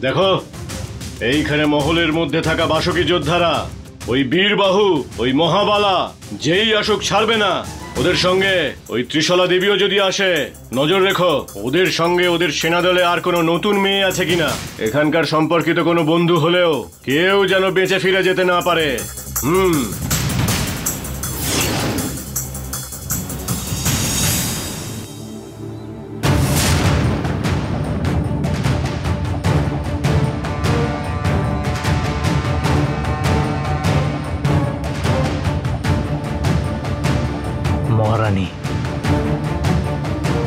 দেখো, এইখানে মহলের মধ্যে থাকা বাসকী যোদ্ধারা, ওই বীরবাহু, ওই মহাবালা যেই আসুক ছাড়বে না। ওদের সঙ্গে ওই ত্রিশলা দেবীও যদি আসে, নজর রেখো ওদের সঙ্গে ওদের সেনাদলে আর কোনো নতুন মেয়ে আছে কিনা। এখানকার সম্পর্কিত কোনো বন্ধু হলেও কেউ যেন বেঁচে ফিরে যেতে না পারে। মহারানী,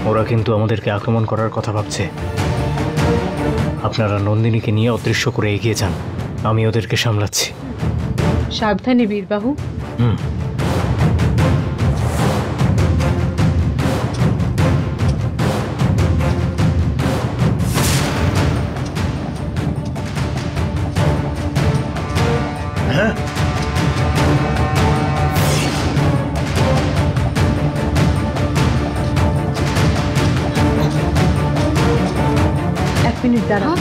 ওরা কিন্তু আমাদেরকে আক্রমণ করার কথা ভাবছে। আপনারা নন্দিনীকে নিয়ে অদৃশ্য করে এগিয়ে যান, আমি ওদেরকে সামলাচ্ছি। সাবধানে বীরবাহু। হ্যাঁ, মিনিট দাঁড়াও।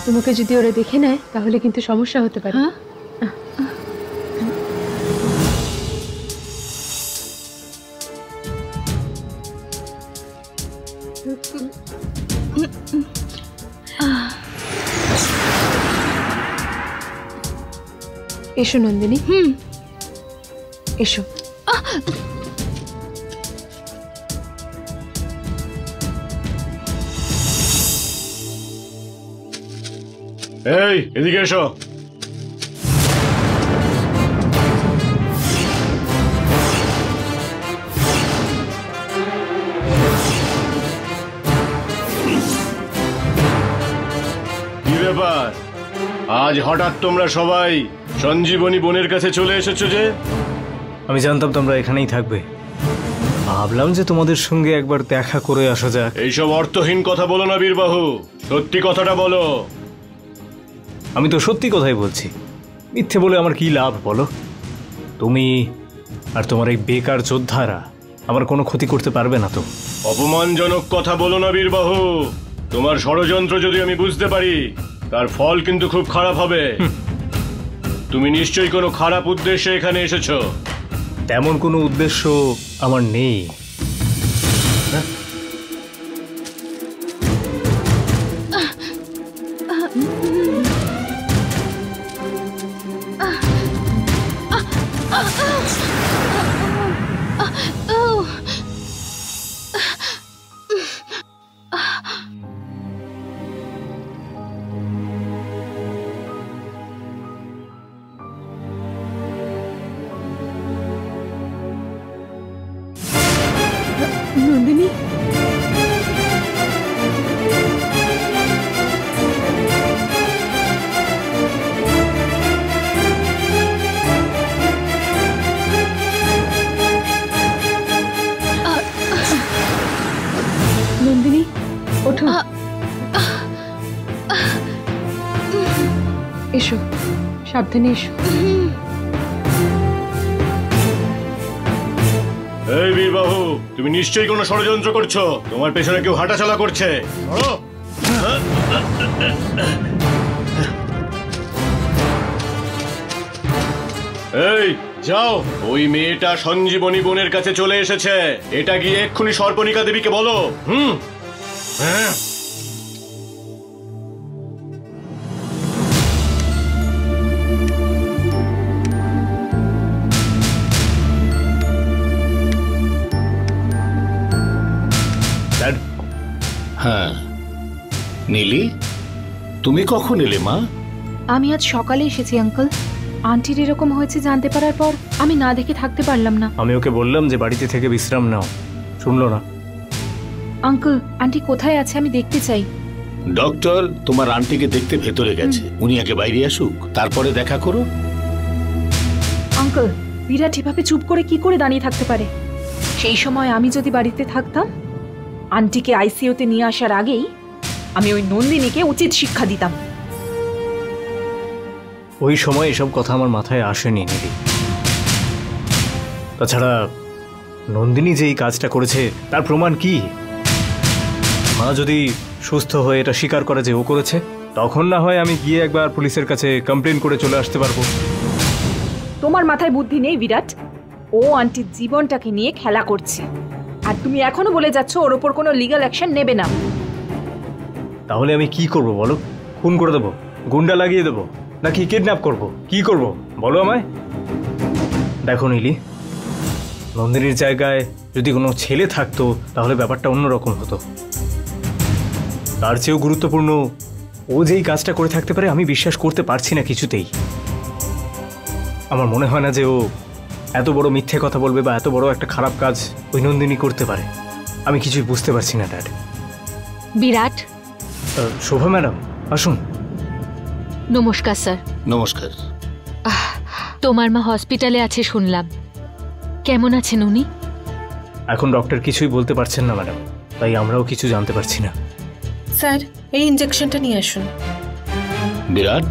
তোমাকে যদি ওরা দেখে নেয় তাহলে কিন্তু সমস্যা হতে পারে। এসো নন্দিনী। এসো। এই এদিকে এসো। কি ব্যাপার, আজ হঠাৎ তোমরা সবাই সঞ্জীবনী বোনের কাছে চলে এসেছো যে? আমি জানতাম তোমরা এখানেই থাকবে, ভাবলাম যে তোমাদের সঙ্গে একবার দেখা করে আসা যাক। এইসব অর্থহীন কথা বলো না বীরবাহু, সত্যি কথাটা বলো। আমি তো সত্যি কথাই বলছি, মিথ্যে বলে আমার কি লাভ বলো? তুমি আর তোমার এই বেকার যোদ্ধারা আমার কোনো ক্ষতি করতে পারবে না তো। অপমানজনক কথা বলো না বীরবাহু, তোমার ষড়যন্ত্র যদি আমি বুঝতে পারি তার ফল কিন্তু খুব খারাপ হবে। তুমি নিশ্চয়ই কোনো খারাপ উদ্দেশ্যে এখানে এসেছো। তেমন কোনো উদ্দেশ্য আমার নেই। নন্দিনী, নন্দিনী ওঠো। এসো, সাবধানে এসো। এই বীরবাহু, তুমি নিশ্চয়ই কোনো ষড়যন্ত্র করছো, তোমার পেছনে কেউ হাঁটাচলা করছে। এই যাও, ওই মেয়েটা সঞ্জীবনী বোনের কাছে চলে এসেছে, এটা গিয়ে এক্ষুনি সর্পনিকা দেবীকে বলো। হ্যাঁ। হ্যাঁ নীলি, তুমি কখন এলে মা? আমি আজ সকালে এসেছি আঙ্কেল। আন্টির এরকম হয়েছে জানতে পারার পর আমি না দেখে থাকতে পারলাম না। আমি ওকে বললাম যে বাড়িতে থেকে বিশ্রাম নাও, শুনলো না। আঙ্কেল, আন্টি কোথায় আছে আমি দেখতে চাই। ডক্টর তোমার আন্টিকে দেখতে ভেতরে গেছে, উনি আগে বাইরে আসুক, তারপরে দেখা করো। আঙ্কেল, বিরাট এভাবে চুপ করে কি করে দাঁড়িয়ে থাকতে পারে? সেই সময় আমি যদি বাড়িতে থাকতাম, আন্টিকে আইসিইউতে নিয়ে আসার আগেই আমি ওই নন্দিনীকে উচিত শিক্ষা দিতাম। ওই সময় এসব কথা আমার মাথায় আসেনি নীলি। তাছাড়া নন্দিনী যে এই কাজটা করেছে তার প্রমাণ কি? মা যদি সুস্থ হয়ে এটা স্বীকার করে যে ও করেছে, তখন না হয় আমি গিয়ে একবার পুলিশের কাছে কমপ্লেন করে চলে আসতে পারবো। তোমার মাথায় বুদ্ধি নেই বিরাট। ও আন্টির জীবনটাকে নিয়ে খেলা করছে, আর তুমি এখনো বলে যাচ্ছ ওর ওপর কোনো লিগ্যাল অ্যাকশন নেবে না। তাহলে আমি কি করব বলো? খুন করে দেবো, গুন্ডা লাগিয়ে দেবো, নাকি কিডন্যাপ করব? কি করব বলো আমায়? দেখো নীলি, নন্দিনীর জায়গায় যদি কোনো ছেলে থাকতো তাহলে ব্যাপারটা অন্যরকম হতো। তার চেয়েও গুরুত্বপূর্ণ, ও যেই কাজটা করে থাকতে পারে আমি বিশ্বাস করতে পারছি না কিছুতেই। আমার মনে হয় না যে ও এত বড় মিথ্যে কথা বলবে বা এত বড় একটা খারাপ কাজ ওই নন্দিনী করতে পারে। আমি কিছুই বুঝতে পারছি না ড্যাড। বিরাট, শোভা ম্যাডাম আসুন। নমস্কার স্যার। নমস্কার। তোমার মা হসপিটালে আছে শুনলাম, কেমন আছেন উনি? এখন ডক্টর কিছুই বলতে পারছেন না ম্যাডাম, তাই আমরাও কিছু জানতে পারছি না। স্যার, এই ইনজেকশনটা নিয়ে আসুন। বিরাট,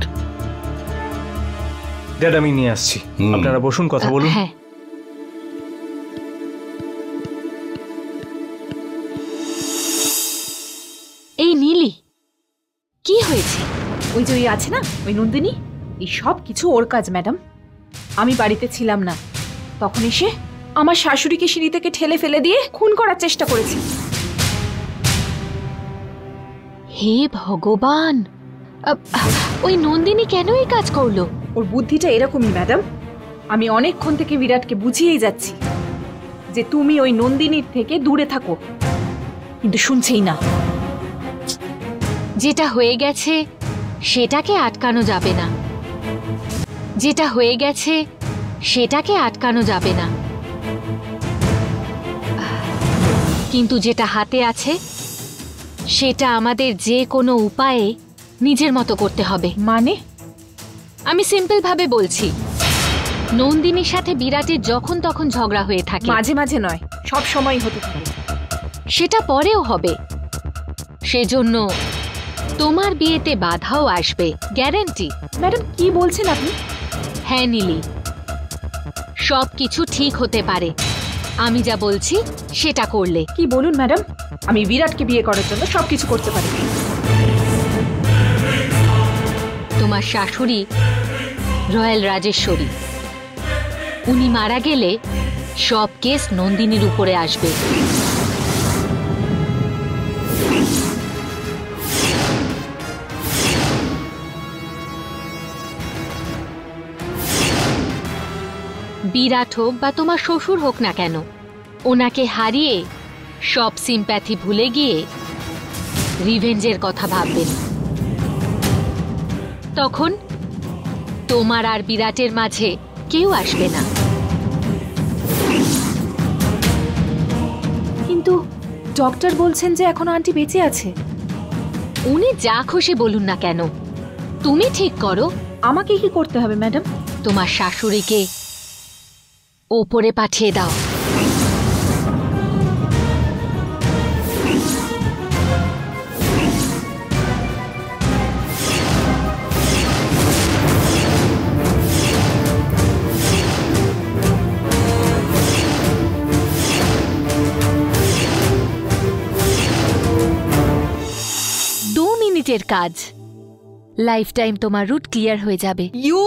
ড্যাড আমি নিয়ে আসছি, আপনারা বসুন, কথা বলুন। হ্যাঁ। এই নীলি, কি হয়েছে? ওই যে ওই আছে না ওই নন্দিনী, এই সব কিছু ওর কাজ ম্যাডাম। আমি বাড়িতে ছিলাম না, তখন এসে আমার শাশুড়িকে সিঁড়ি থেকে ঠেলে ফেলে দিয়ে খুন করার চেষ্টা করেছে। হে ভগবান, ওই নন্দিনী কেন এই কাজ করলো? ওর বুদ্ধিটা এরকমই ম্যাডাম। আমি অনেকক্ষণ থেকে বিরাটকে বুঝিয়েই যাচ্ছি যে তুমি ওই নন্দিনীর থেকে দূরে থাকো, কিন্তু শুনছেই না। যেটা হয়ে গেছে সেটাকে আটকানো যাবে না, যেটা হয়ে গেছে সেটাকে আটকানো যাবে না, কিন্তু যেটা হাতে আছে সেটা আমাদের যে কোনো উপায়ে নিজের মতো করতে হবে। মানে? আমি সিম্পল ভাবে বলছি, নন্দিনীর সাথে বিরাটের যখন তখন ঝগড়া হয়ে থাকে, মাঝে মাঝে নয়, সব সময় হতে থাকে। সেটা পরেও হবে। সেজন্য তোমার বিয়েতে বাধাও আসবে, গ্যারান্টি। ম্যাডাম কি বলছেন আপনি? হ্যাঁ নীলি, সব কিছু ঠিক হতে পারে আমি যা বলছি সেটা করলে। কি বলুন ম্যাডাম, আমি বিরাটকে বিয়ে করার জন্য সবকিছু করতে পারি। তোমার শাশুড়ি রয়্যাল রাজেশ্বরী, উনি মারা গেলে সব কেস নন্দিনীর উপরে আসবে। বিরাট হোক বা তোমার শ্বশুর হোক না কেন, ওনাকে হারিয়ে সব সিম্প্যাথি ভুলে গিয়ে রিভেঞ্জের কথা ভাববেন। তখন তোমার আর বিরাটের মাঝে কেউ আসবে না। কিন্তু ডক্টর বলছেন যে এখনো আন্টি বেঁচে আছে। উনি যা খুশি বলুন না কেন, তুমি ঠিক করো আমাকে কি করতে হবে ম্যাডাম? তোমার শাশুড়িকে ওপরে পাঠিয়ে দাও। মিনিটের কাজ, লাইফ টাইম তোমার রুট ক্লিয়ার হয়ে যাবে। ইউ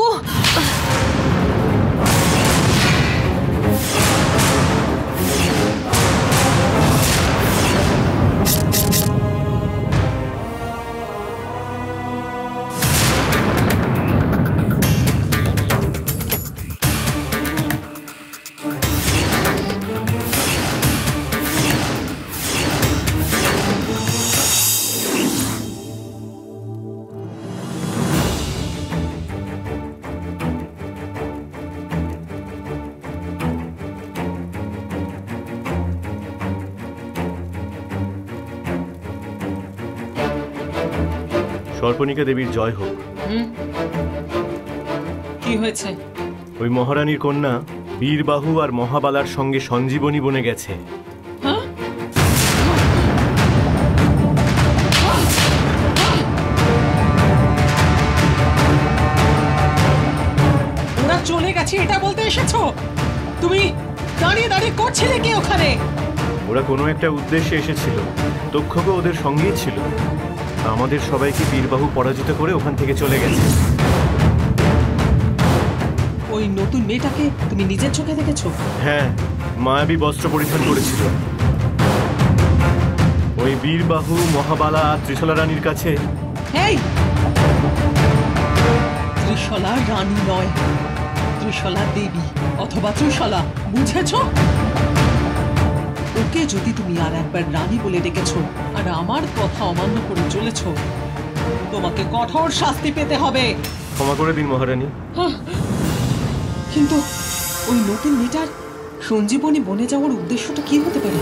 সর্পণিকা দেবীর জয় হোক। কি হয়েছে? ওই মহারানীর কন্যা বীরবাহু আর মহাবালার সঙ্গে সঞ্জীবনী বনে গেছে। ওরা চলে গেছে এটা বলতে এসেছো? তুমি দাঁড়িয়ে দাঁড়িয়ে করছিলে কি ওখানে? ওরা কোনো একটা উদ্দেশ্যে এসেছিল, দক্ষকে ওদের সঙ্গেই ছিল। আমাদের সবাইকে বীরবাহু পরাজিত করে ওখান থেকে চলে গেছে। ওই নতুন মেয়েটাকে তুমি নিজের চোখে দেখেছো? হ্যাঁ, মায়াবী বস্ত্র পরিধান করেছিল। ওই বীরবাহু, মহাবালা আর ত্রিশলা রানীর কাছে। এই ত্রিশলা রানী নয়, ত্রিশলা দেবী অথবা ত্রিশলা, বুঝেছো? ওকে যদি তুমি আর একবার রানী বলে ডেকেছো আর আমার কথা অমান্য করে চলেছো, তোমাকে কঠোর শাস্তি পেতে হবে। ক্ষমা করে দিন মহারানী। কিন্তু ওই নতুন মেয়েটার সঞ্জীবনী বনে যাওয়ার উদ্দেশ্যটা কি হতে পারে?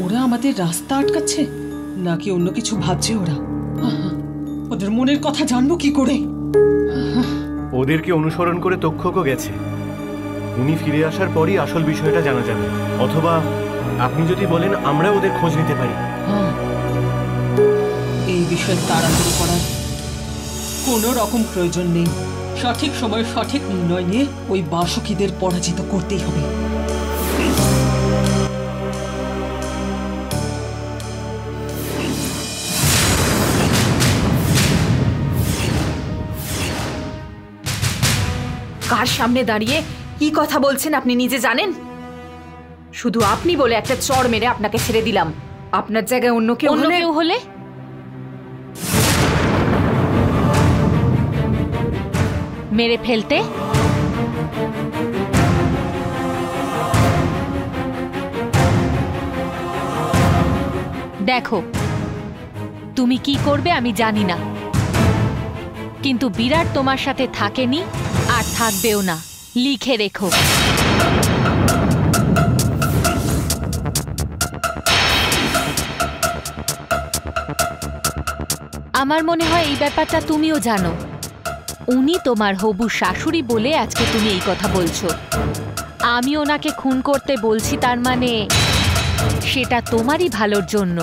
ওরা আমাদের রাস্তা আটকাচ্ছে নাকি অন্য কিছু ভাবছে ওরা? ওদের মনের কথা জানবো কি করে? ওদেরকে অনুসরণ করে তক্ষকও গেছে। উনি ফিরে আসার পরই আসল বিষয়টা জানা যাবে। অথবা আপনি যদি বলেন আমরা ওদের খোঁজ নিতে পারি। এই বিষয়ে তাড়াহুড়ো করার কোনো রকম প্রয়োজন নেই। সঠিক সময়ে সঠিক নির্ণয় নিয়ে ওই বাসুকিদের পরাজিত করতেই হবে। কার সামনে দাঁড়িয়ে কি কথা বলছেন আপনি নিজে জানেন? শুধু আপনি বলে একটা চড় মেরে আপনাকে ছেড়ে দিলাম। আপনার জায়গায় অন্য কেউ হলে মেরে ফেলতে? দেখো, তুমি কি করবে আমি জানি না, কিন্তু বিরাট তোমার সাথে থাকেনি আর থাকবেও না, লিখে রেখো। আমার মনে হয় এই ব্যাপারটা তুমিও জানো। উনি তোমার হবু শাশুড়ি বলে আজকে তুমি এই কথা বলছো। আমি ওনাকে খুন করতে বলছি, তার মানে সেটা তোমারই ভালোর জন্য।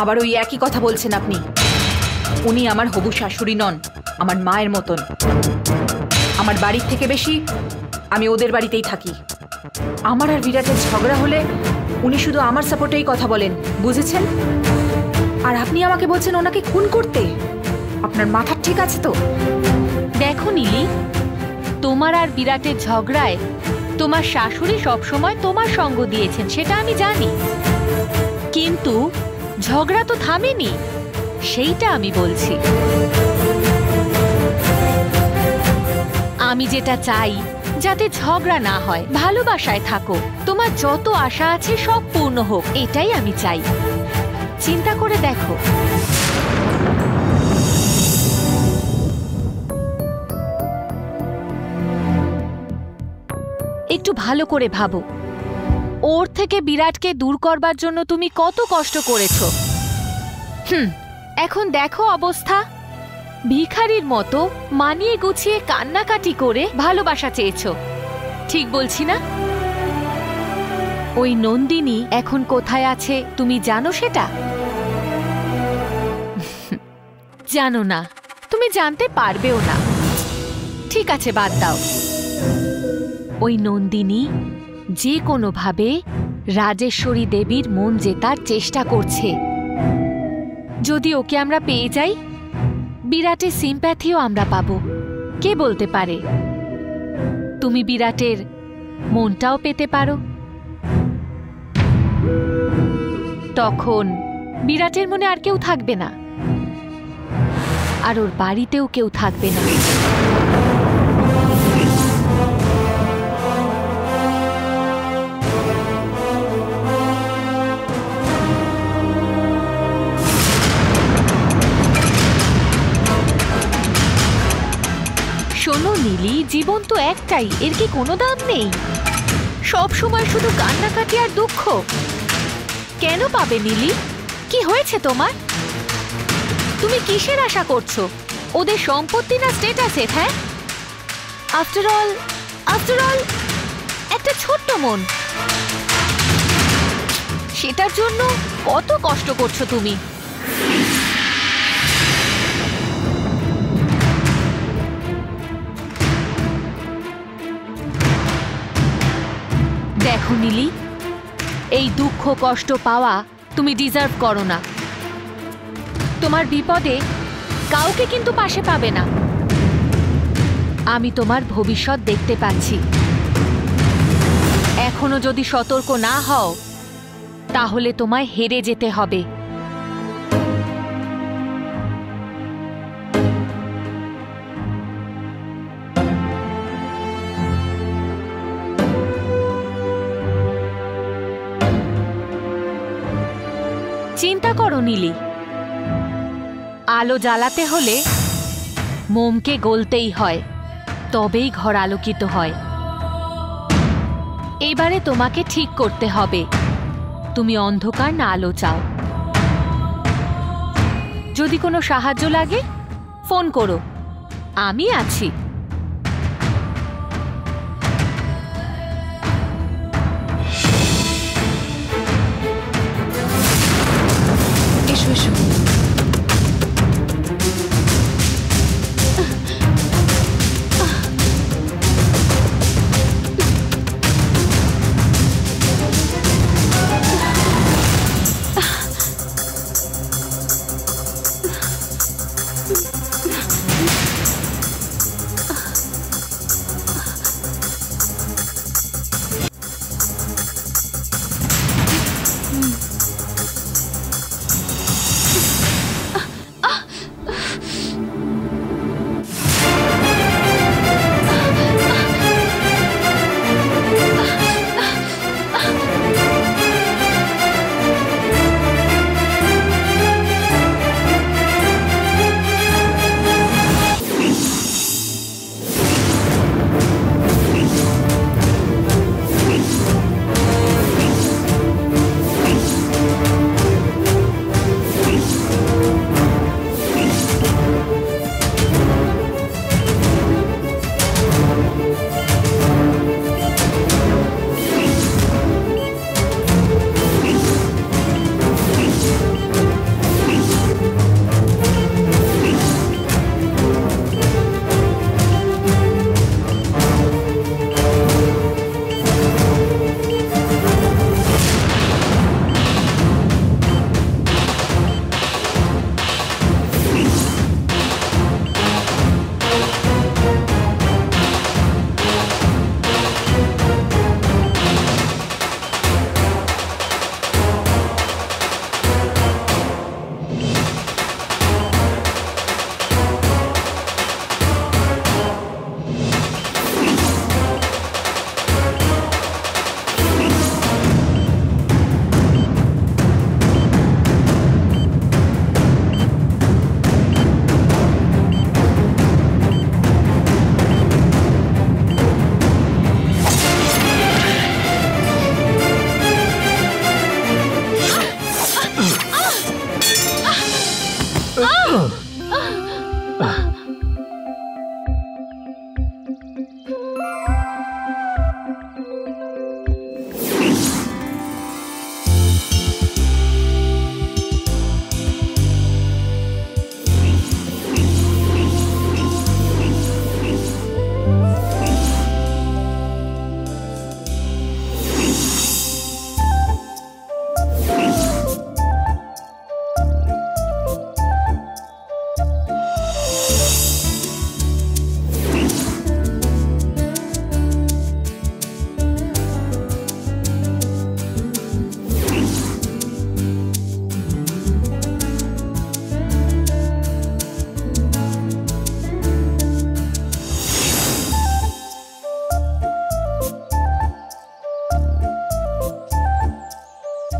আবার ওই একই কথা বলছেন আপনি। উনি আমার হবু শাশুড়ি নন, আমার মায়ের মতন। আমার বাড়ির থেকে বেশি আমি ওদের বাড়িতেই থাকি। আমার আর বিরাটের ঝগড়া হলে উনি শুধু আমার সাপোর্টেই কথা বলেন, বুঝেছেন? আর আপনি আমাকে বলছেন ওনাকে খুন করতে? আপনার মাথা ঠিক আছে তো? দেখো নীলি, তোমার আর বিরাটের ঝগড়ায় তোমার শাশুড়ি সবসময় তোমার সঙ্গ দিয়েছেন, সেটা আমি জানি, কিন্তু ঝগড়া তো থামেনি, সেইটা আমি বলছি। আমি যেটা চাই, যাতে ঝগড়া না হয়, ভালোবাসায় থাকো, তোমার যত আশা আছে সব পূর্ণ হোক, এটাই আমি চাই। চিন্তা করে দেখো। একটু ভালো করে ভাবো, ওর থেকে বিরাটকে দূর করবার জন্য তুমি কত কষ্ট করেছো। এখন দেখো অবস্থা, ভিখারির মতো মানিয়ে গুছিয়ে কান্নাকাটি করে ভালোবাসা চেয়েছো, ঠিক বলছি না? ওই নন্দিনী এখন কোথায় আছে তুমি জানো সেটা? জানো না, তুমি জানতে পারবেও না। ঠিক আছে, বাদ দাও। ওই নন্দিনী যে কোনোভাবে রাজেশ্বরী দেবীর মন জেতার চেষ্টা করছে। যদি ওকে আমরা পেয়ে যাই, বিরাটের সিম্প্যাথিও আমরা পাবো। কে বলতে পারে, তুমি বিরাটের মনটাও পেতে পারো। তখন বিরাটের মনে আর কেউ থাকবে না, আর ওর বাড়িতেও কেউ থাকবে না। শোনো নীলি, জীবন তো একটাই, এর কি কোনো দাম নেই? সব সময় শুধু কান্নাকাটি আর দুঃখ কেন পাবে নীলি? কি হয়েছে তোমার? তুমি কিসের আশা করছো? ওদের সম্পত্তি না স্ট্যাটাসে? হ্যাঁ, আফটার অল একটা ছোট্ট মন, সেটার জন্য কত কষ্ট করছো তুমি। দেখো নীলি, এই দুঃখ কষ্ট পাওয়া তুমি ডিজার্ভ করো না। তোমার বিপদে কাউকে কিন্তু পাশে পাবে না। আমি তোমার ভবিষ্যৎ দেখতে পাচ্ছি। এখনো যদি সতর্ক না হও তাহলে তোমায় হেরে যেতে হবে। চিন্তা করো নীলি, আলো জ্বালাতে হলে মোমকে গলতেই হয়, তবেই ঘর আলোকিত হয়। এবারে তোমাকে ঠিক করতে হবে তুমি অন্ধকার না আলো চাও। যদি কোনো সাহায্য লাগে ফোন করো, আমি আছি। এসো এসো।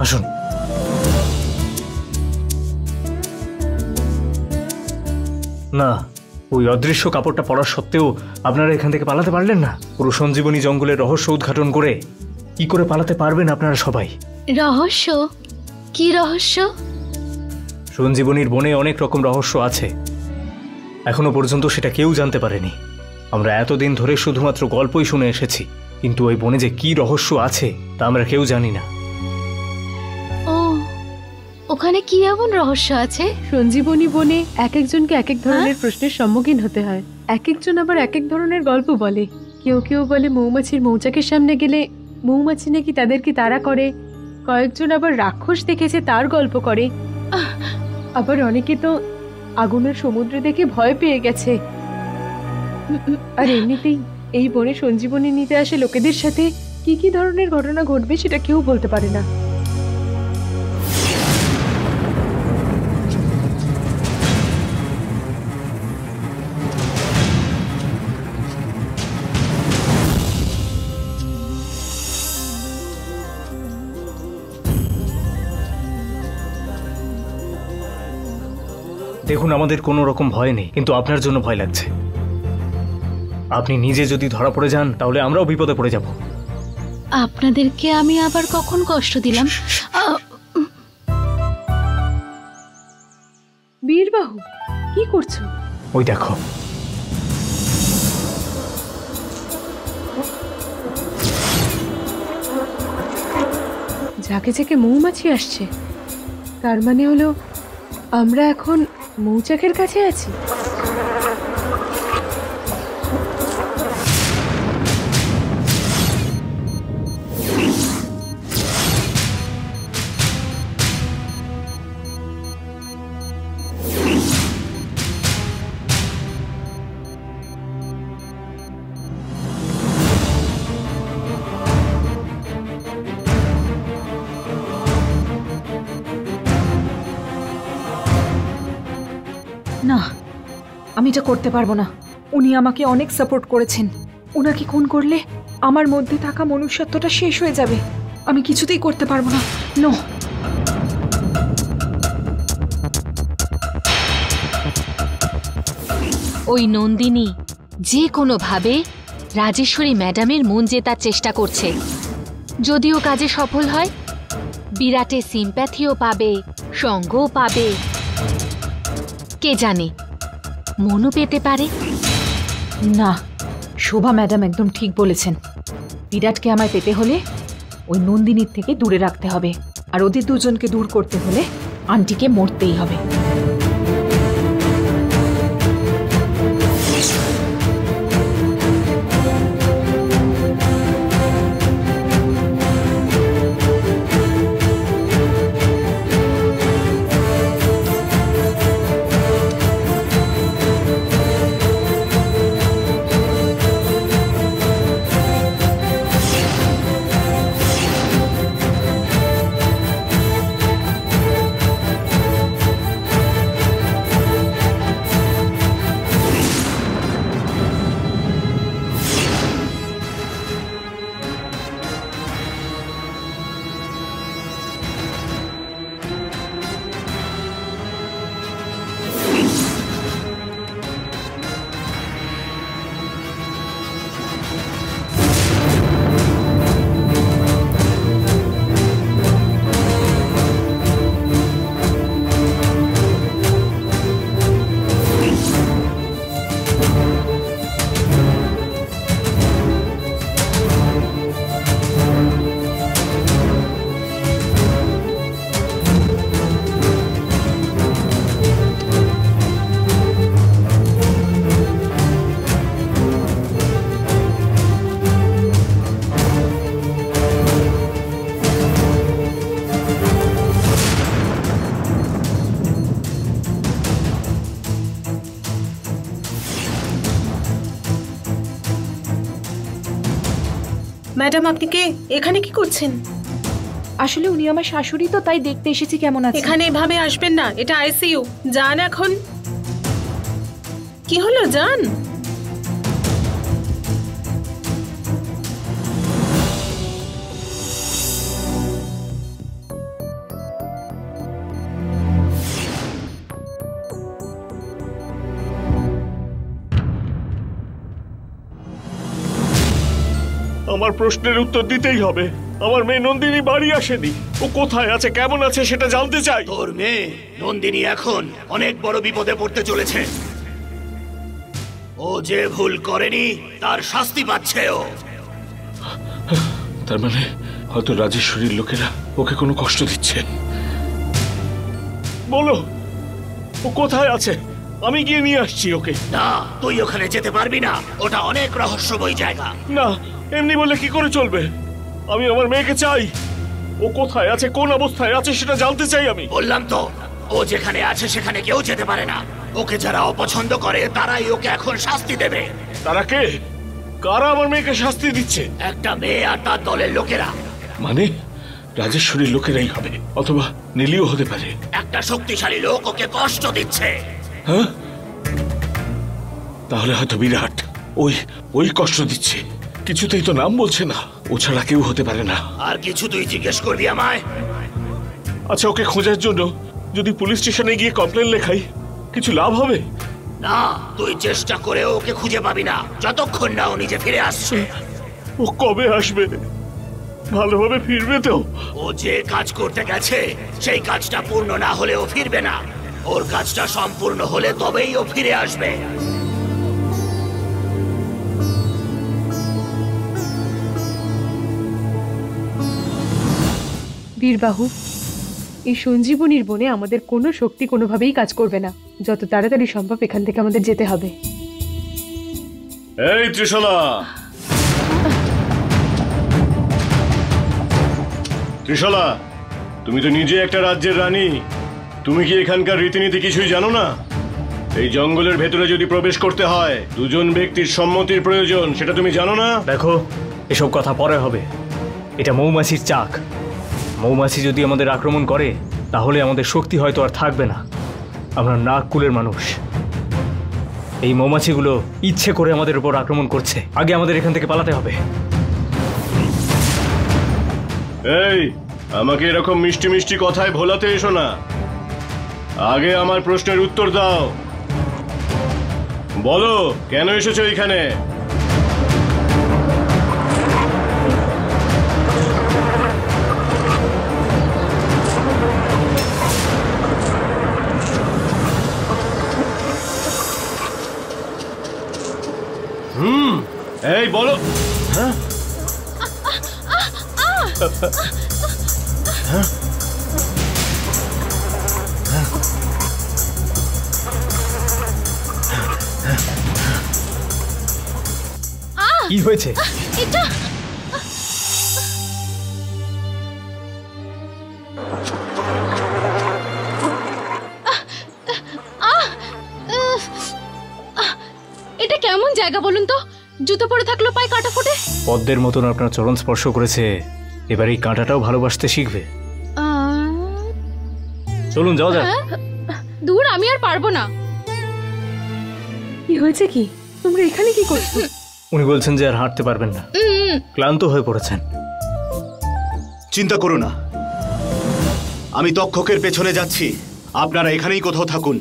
আসুন। না, ওই অদৃশ্য কাপড়টা পরার সত্ত্বেও আপনারা এখান থেকে পালাতে পারলেন না? পুরো সঞ্জীবনী জঙ্গলের রহস্য উদ্ঘাটন করে কি করে পালাতে পারবেন আপনারা সবাই? রহস্য? কি রহস্য? সঞ্জীবনীর বনে অনেক রকম রহস্য আছে, এখনো পর্যন্ত সেটা কেউ জানতে পারেনি। আমরা এতদিন ধরে শুধুমাত্র গল্পই শুনে এসেছি, কিন্তু ওই বনে যে কি রহস্য আছে তা আমরা কেউ জানি না। ও, ওখানে কি এমন রহস্য আছে? সঞ্জীবনী বনে এক একজনকে এক এক ধরনের প্রশ্নের সম্মুখীন হতে হয়। এক একজন আবার এক এক ধরনের গল্প বলে। কেউ কেউ বলে মৌমাছির মৌচাকের সামনে গেলে মৌমাছি নাকি তাদেরকে তাড়া করে, কয়েকজন আবার রাক্ষস দেখেছে তার গল্প করে, আবার অনেকে তো আগুনের সমুদ্র দেখে ভয় পেয়ে গেছে। আর এমনিতেই এই বনে সঞ্জীবনী নিতে আসে লোকেদের সাথে কি কি ধরনের ঘটনা ঘটবে সেটা কেউ বলতে পারে না। দেখুন, আমাদের কোনো রকম ভয় নেই, কিন্তু আপনার জন্য ভয় লাগছে। আপনি নিজে যদি ধরা পড়ে যান তাহলে আমরাও বিপদে পড়ে যাব। আপনাদেরকে আমি আবার কখন কষ্ট দিলাম? বীরবাহু, কি করছো? ওই দেখো, ঝাঁকে ঝাঁকে মৌমাছি আসছে, তার মানে হলো আমরা এখন মৌচাকের কাছে আছি। না, আমি এটা করতে পারবো না। উনি আমাকে অনেক সাপোর্ট করেছেন। উনাকে খুন করলে আমার মধ্যে থাকা মনুষ্যত্বটা শেষ হয়ে যাবে। আমি কিছুতেই করতে পারবো না। নো। ওই নন্দিনী যে কোনোভাবে রাজেশ্বরী ম্যাডামের মন জেতার চেষ্টা করছে। যদিও কাজে সফল হয়, বিরাটের সিম্প্যাথিও পাবে, সঙ্গও পাবে, কে জানে মনও পেতে পারে। না, শোভা ম্যাডাম একদম ঠিক বলেছেন। বিরাটকে আমায় পেতে হলে ওই নন্দিনীর থেকে দূরে রাখতে হবে, আর ওদের দুজনকে দূর করতে হলে আন্টিকে মরতেই হবে। ম্যাডাম, আপনি কে? এখানে কি করছেন? আসলে উনি আমার শাশুড়ি, তো তাই দেখতে এসেছি কেমন আছে। এখানে এভাবে আসবেন না, এটা আইসিইউ। যান এখন। কি হলো, যান। আমার প্রশ্নের উত্তর দিতেই হবে। আমার মেয়ে নন্দিনী বাড়ি আসেনি। ও কোথায় আছে, কেমন আছে সেটা জানতে চাই। তোর মেয়ে নন্দিনী এখন অনেক বড় বিপদে পড়তে চলেছে। ও যে ভুল করেনি তার শাস্তি পাচ্ছে ও। তার মানে হয়তো রাজেশ্বরীর লোকেরা ওকে কোনো কষ্ট দিচ্ছে। বলো, ও কোথায় আছে? আমি গিয়ে নিয়ে আসছি ওকে। না, তুই ওখানে যেতে পারবি না। ওটা অনেক রহস্যময় জায়গা। না, এমনি বলে কি করে চলবে? আমি আমার মেয়েকে চাই। ও কোথায় আছে, কোন অবস্থায় আছে সেটা জানতে চাই আমি। বললাম তো, ও যেখানে আছে সেখানে কেউ যেতে পারে না। ওকে যারা অপছন্দ করে তারাই ওকে এখন শাস্তি দেবে। তারা কে? কারা আমার মেয়েকে শাস্তি দিচ্ছে? একটা মেয়ে আর তার দলের লোকেরা। মানে রাজেশ্বরীর লোকেরাই হবে, অথবা নীলিও হতে পারে। একটা শক্তিশালী লোক ওকে কষ্ট দিচ্ছে। হ্যাঁ, তাহলে হয়তো বিরাট ওই কষ্ট দিচ্ছে। কিছুতেই তো নাম বলছে না। ও ছাড়া কেউ হতে পারে না। আর কিছু তুই জিজ্ঞেস করবি আমায়? আচ্ছা, ওকে খোঁজার জন্য যদি পুলিশ স্টেশনে গিয়ে কমপ্লেন লেখাই, কিছু লাভ হবে? না, তুই চেষ্টা করে ওকে খুঁজে পাবি না যতক্ষণ না ও নিজে ফিরে আসছে। ও কবে আসবে? ভালোভাবে ফিরবে তো? ও যে কাজ করতে গেছে সেই কাজটা পূর্ণ না হলে ও ফিরবে না। ওর কাজটা সম্পূর্ণ হলে তবেই ও ফিরে আসবে। বীরবাহু, এই সঞ্জীবনীর বনে আমাদের কোনো শক্তি কোনোভাবেই কাজ করবে না। যত তাড়াতাড়ি সম্ভব এখান থেকে আমাদের যেতে হবে। এই ত্রিশলা, ত্রিশলা, তুমি তো নিজে একটা রাজ্যের রানী। তুমি কি এখানকার রীতিনীতি কিছুই জানো না? এই জঙ্গলের ভেতরে যদি প্রবেশ করতে হয় দুজন ব্যক্তির সম্মতির প্রয়োজন, সেটা তুমি জানো না? দেখো, এসব কথা পরে হবে। এটা মৌমাছির চাক। মৌমাছি যদি আমাদের আক্রমণ করে তাহলে আমাদের শক্তি হয়তো আর থাকবে না। আমরা নাগ কুলের মানুষ। এই মৌমাছিগুলো ইচ্ছে করে আমাদের উপর আক্রমণ করছে। আগে আমাদের এখান থেকে পালাতে হবে। এই, আমাকে এরকম মিষ্টি মিষ্টি কথায় ভোলাতে এসো না। আগে আমার প্রশ্নের উত্তর দাও। বলো, কেন এসেছো এখানে? এই বলো। হ্যাঁ, কি হয়েছে? এটা এটা কেমন জায়গা বলুন তো? জুতো পরে থাকলেও পায়ে কাঁটা ফোটে। পদ্মের মতন আপনার চরণ স্পর্শ করেছে, এবার এই কাঁটাটাও ভালোবাসতে শিখবে। চলুন যাওয়া যাক। দূর, আমি আর পারবো না। কি হয়েছে? কি তোমরা এখানে কি করছো? উনি বলছেন যে আর হাঁটতে পারবেন না, ক্লান্ত হয়ে পড়েছেন। চিন্তা করো না, আমি তক্ষকের পেছনে যাচ্ছি। আপনারা এখানেই কোথাও থাকুন।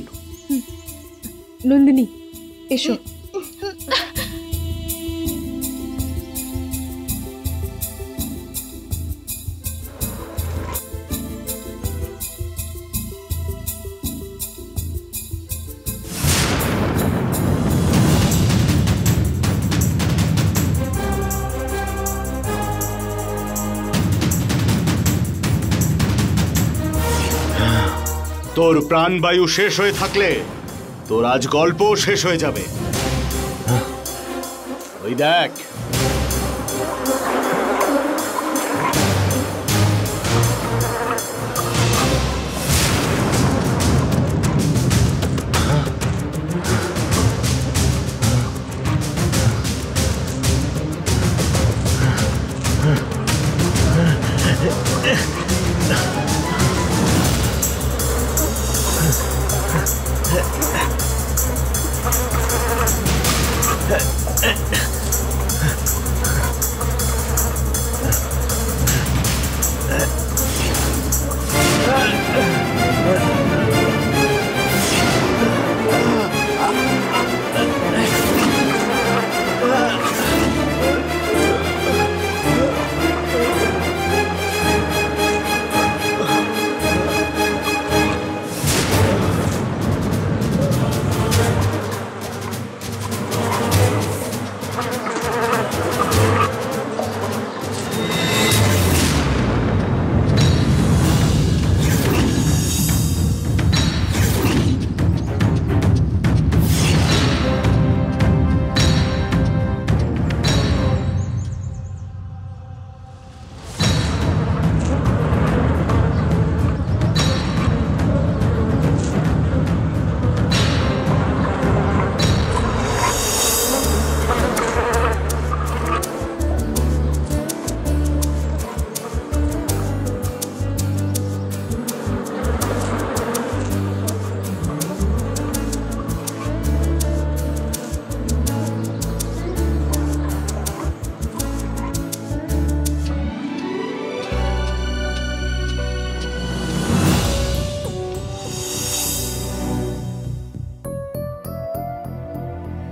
নন্দিনী, এসো। তোর প্রাণবায়ু শেষ হয়ে থাকলে তোর আজ গল্প শেষ হয়ে যাবে। ওই দেখ,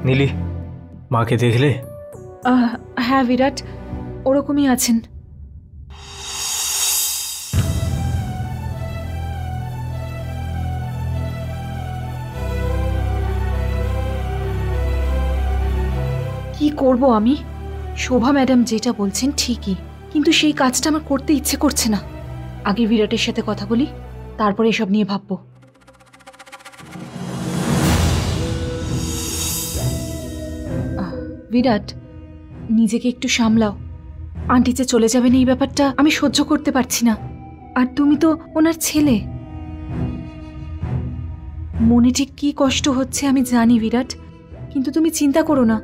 নীলি, মাকে দেখলে? হ্যাঁ বিরাট, ওরকমই আছেন। কি করব আমি? শোভা ম্যাডাম যেটা বলছেন ঠিকই, কিন্তু সেই কাজটা আমার করতে ইচ্ছে করছে না। আগে বিরাটের সাথে কথা বলি, তারপরে এসব নিয়ে ভাববো। বিরাট, নিজেকে একটু সামলাও। আন্টি যে চলে যাবেন এই ব্যাপারটা আমি সহ্য করতে পারছি না। আর তুমি তো ওনার ছেলে। মনে ঠিক কি কষ্ট হচ্ছে আমি জানি বিরাট, কিন্তু তুমি চিন্তা করো না।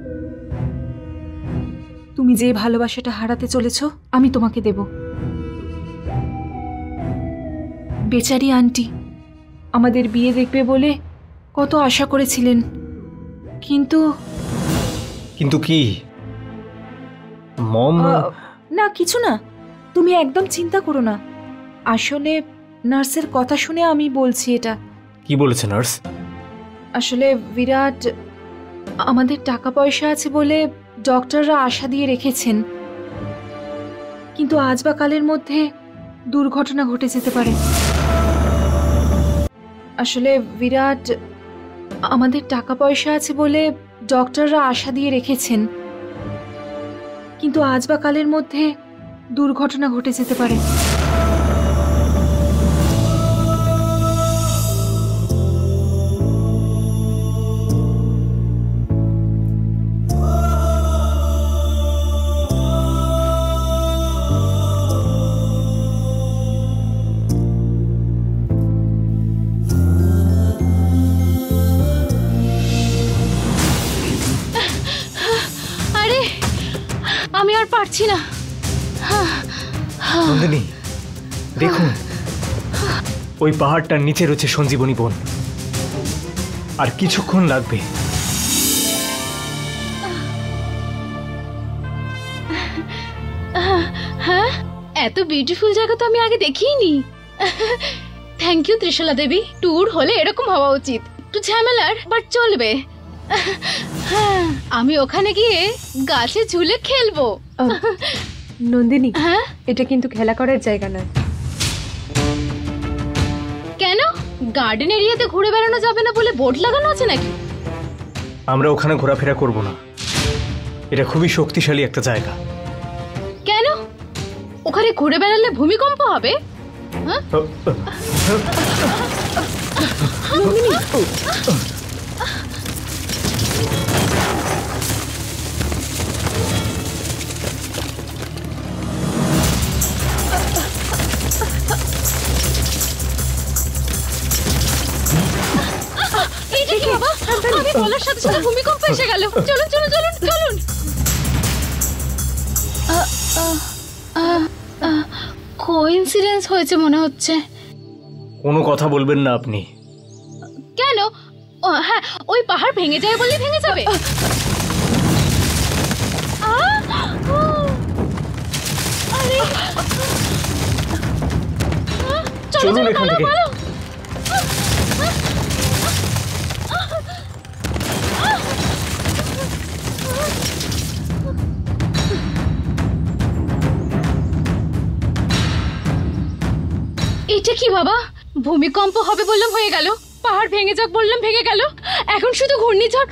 তুমি যে ভালোবাসাটা হারাতে চলেছ আমি তোমাকে দেব। বেচারি আন্টি আমাদের বিয়ে দেখবে বলে কত আশা করেছিলেন, কিন্তু কিন্তু কি মম? না কিছু না, তুমি একদম চিন্তা করো না। আসলে নার্সের কথা শুনে আমি বলছি এটা। কি বলেছে নার্স? আসলে বিরাট, আমাদের টাকা পয়সা আছে বলে ডক্টররা আশা দিয়ে রেখেছেন, কিন্তু আজ বা কালের মধ্যে দুর্ঘটনা ঘটে যেতে পারে। আসলে বিরাট, আমাদের টাকা পয়সা আছে বলে ডক্টররা আশা দিয়ে রেখেছেন, কিন্তু আজ বা কালের মধ্যে দুর্ঘটনা ঘটে যেতে পারে। আমি আর পারছি না। নন্দিনী, দেখুন ওই পাহাড়টার নিচে রয়েছে সঞ্জীবনী বন। আর কিছুক্ষণ লাগবে। হ্যাঁ, এত বিউটিফুল জায়গা তো আমি আগে দেখিনি। Thank you Trishala Devi. Tour হলে এরকম হওয়া উচিত, একটু ঝামেলার বাট চলবে। হ্যাঁ, আমি ওখানে গিয়ে গাছে ঝুলে খেলবো। নন্দিনী, হ্যাঁ, এটা কিন্তু খেলা করার জায়গা নয়। কেন? গার্ডেন এরিয়াতে ঘুরে বেড়ানো যাবে না বলে বোর্ড লাগানো আছে নাকি? আমরা ওখানে ঘোরাফেরা করব না। এটা খুবই শক্তিশালী একটা জায়গা। কেন? ওখানে ঘুরে বেড়ালে ভূমিকম্প হবে? এটা কি বাবা? আমি বলার সাথে সাথে ভূমিকম্প এসে গেল। চলুন চলুন চলুন চলুন। কোইন্সিডেন্স হয়েছে মনে হচ্ছে। কোনো কথা বলবেন না আপনি। কেন? হ্যাঁ, ওই পাহাড় ভেঙে যায় বলে ভেঙে যাবে। চলুন এখান থেকে। এটা কি বাবা? ভূমিকম্প হবে বললাম হয়ে গেল, পাহাড় ভেঙে যাক বললাম ভেঙে গেল, এখন শুধু ঘূর্ণিঝড়।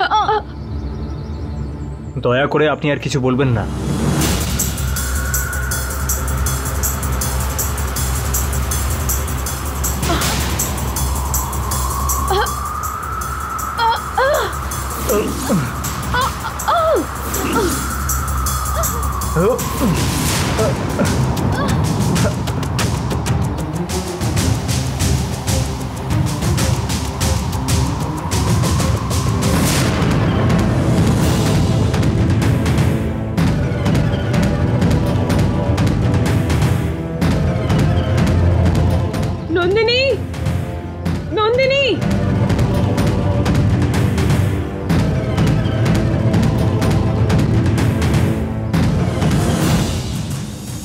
দয়া করে আপনি আর কিছু বলবেন না। নন্দিনী, নন্দিনী,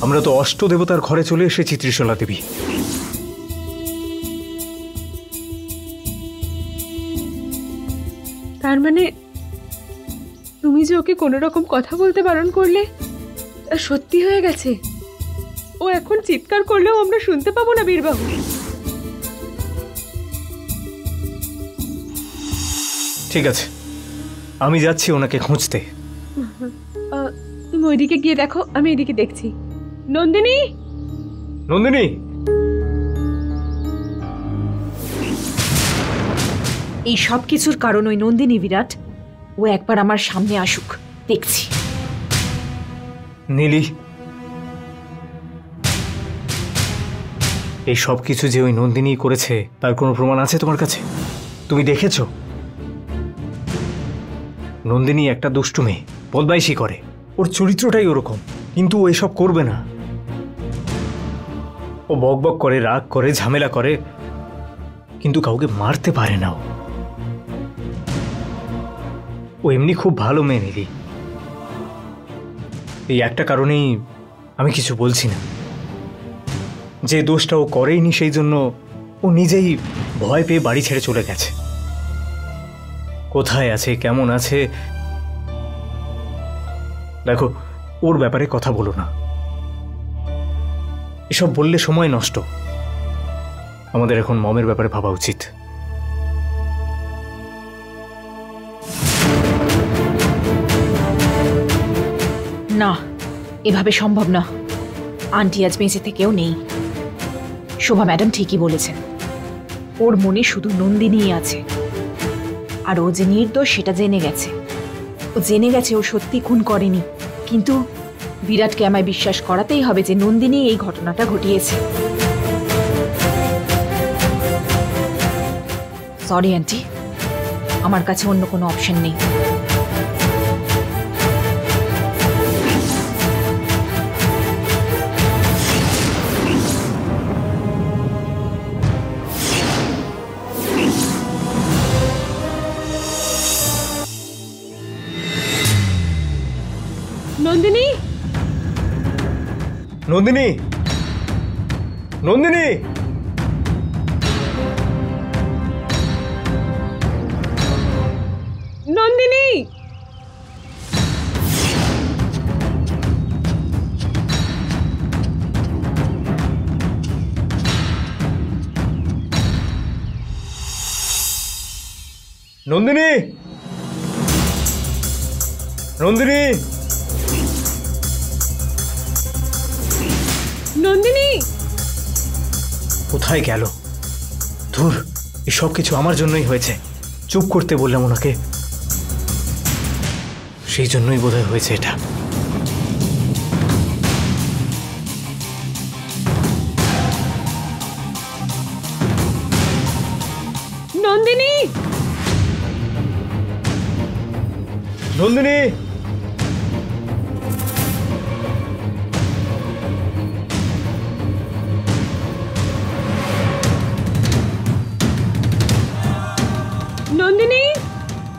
আমরা তো অষ্টদেবতার ঘরে চলে এসেছি ত্রিশলা দেবী। তার মানে তুমি যে ওকে কোনো রকম কথা বলতে বারণ করলে, তা সত্যি হয়ে গেছে। ও এখন চিৎকার করলেও আমরা শুনতে পাবো না বীরবাহু। ঠিক আছে, আমি যাচ্ছি ওনাকে খুঁজতে। তুমি ওইদিকে গিয়ে দেখো, আমি এদিকে দেখছি। নন্দিনী, নন্দিনী, এই সব কিছুর কারণ ওই নন্দিনী বিরাট। ও একবার আমার সামনে আসুক, দেখছি। নীলি, এই সব কিছু যে ওই নন্দিনী করেছে তার কোনো প্রমাণ আছে তোমার কাছে? তুমি দেখেছো? নন্দিনী একটা দুষ্টু মেয়ে, বদমাইশি করে, ওর চরিত্রটাই ওরকম, কিন্তু ও এসব করবে না। ও বকবক করে, রাগ করে, ঝামেলা করে, কিন্তু কাউকে মারতে পারে না। ও এমনি খুব ভালো মেয়ে নীলি। এই একটা কারণেই আমি কিছু বলছি না। যে দোষটা ও করেইনি সেই জন্য ও নিজেই ভয় পেয়ে বাড়ি ছেড়ে চলে গেছে। কোথায় আছে, কেমন আছে, দেখো, ওর ব্যাপারে কথা বলো না। এসব বললে সময় নষ্ট। আমাদের এখন মমের ব্যাপারে ভাবা উচিত। না, এভাবে সম্ভব না। আন্টি আজ বেঁচে থেকেও নেই। শোভা ম্যাডাম ঠিকই বলেছেন, ওর মনে শুধু নন্দিনীই আছে। আর ও যে নির্দোষ সেটা জেনে গেছে। ও জেনে গেছে ও সত্যি খুন করেনি, কিন্তু বিরাটকে আমায় বিশ্বাস করাতেই হবে যে নন্দিনী এই ঘটনাটা ঘটিয়েছে। সরি আন্টি, আমার কাছে অন্য কোনো অপশন নেই। নন্দিনী, নন্দিনী, নন্দিনী, নন্দিনী, নন্দিনী, নন্দিনী, নন্দিনী, কোথায় গেল? ধুর, এসব কিছু আমার জন্যই হয়েছে। চুপ করতে বললাম ওনাকে, সেই জন্যই বোধহয় হয়েছে এটা। নন্দিনী, নন্দিনী, নন্দিনী।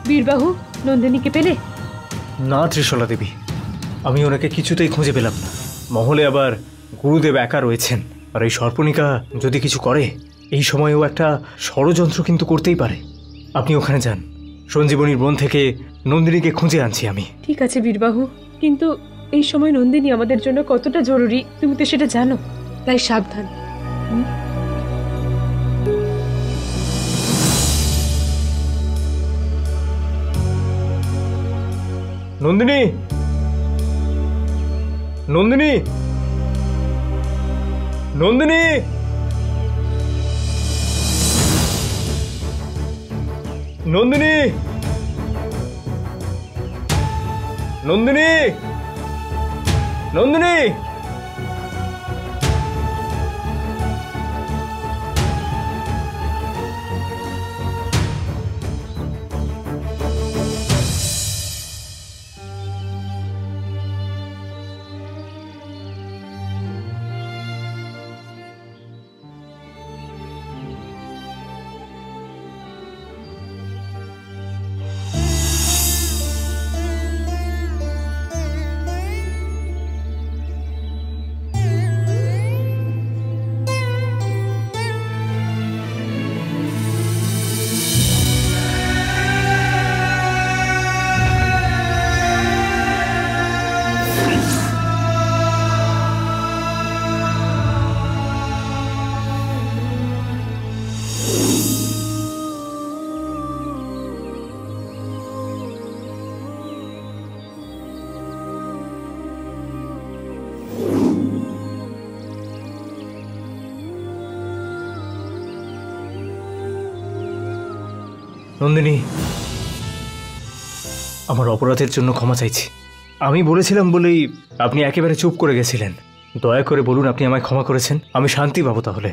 বীরবাহু, নন্দিনীকে পেলে? না ত্রিশলা দেবী, আমি ওনাকে কিছুতেই খুঁজে পেলাম না। মহলে আবার গুরুদেব একা রয়েছেন, আর এই সর্পণিকা যদি কিছু করে, এই সময়েও একটা ষড়যন্ত্র কিন্তু করতেই পারে। আপনি ওখানে যান, সঞ্জীবনীর বন থেকে নন্দিনীকে খুঁজে আনছি আমি। ঠিক আছে বীরবাহু, কিন্তু এই সময় নন্দিনী আমাদের জন্য কতটা জরুরি তুমি তো সেটা জানো, তাই সাবধান। নন্দিনী, নন্দিনী, নন্দিনী, নন্দিনী, নন্দিনী, নন্দিনী, নন্দিনী, আমার অপরাধের জন্য ক্ষমা চাইছি। আমি বলেছিলাম বলেই আপনি একেবারে চুপ করে গেছিলেন। দয়া করে বলুন আপনি আমায় ক্ষমা করেছেন, আমি শান্তি পাবো তাহলে।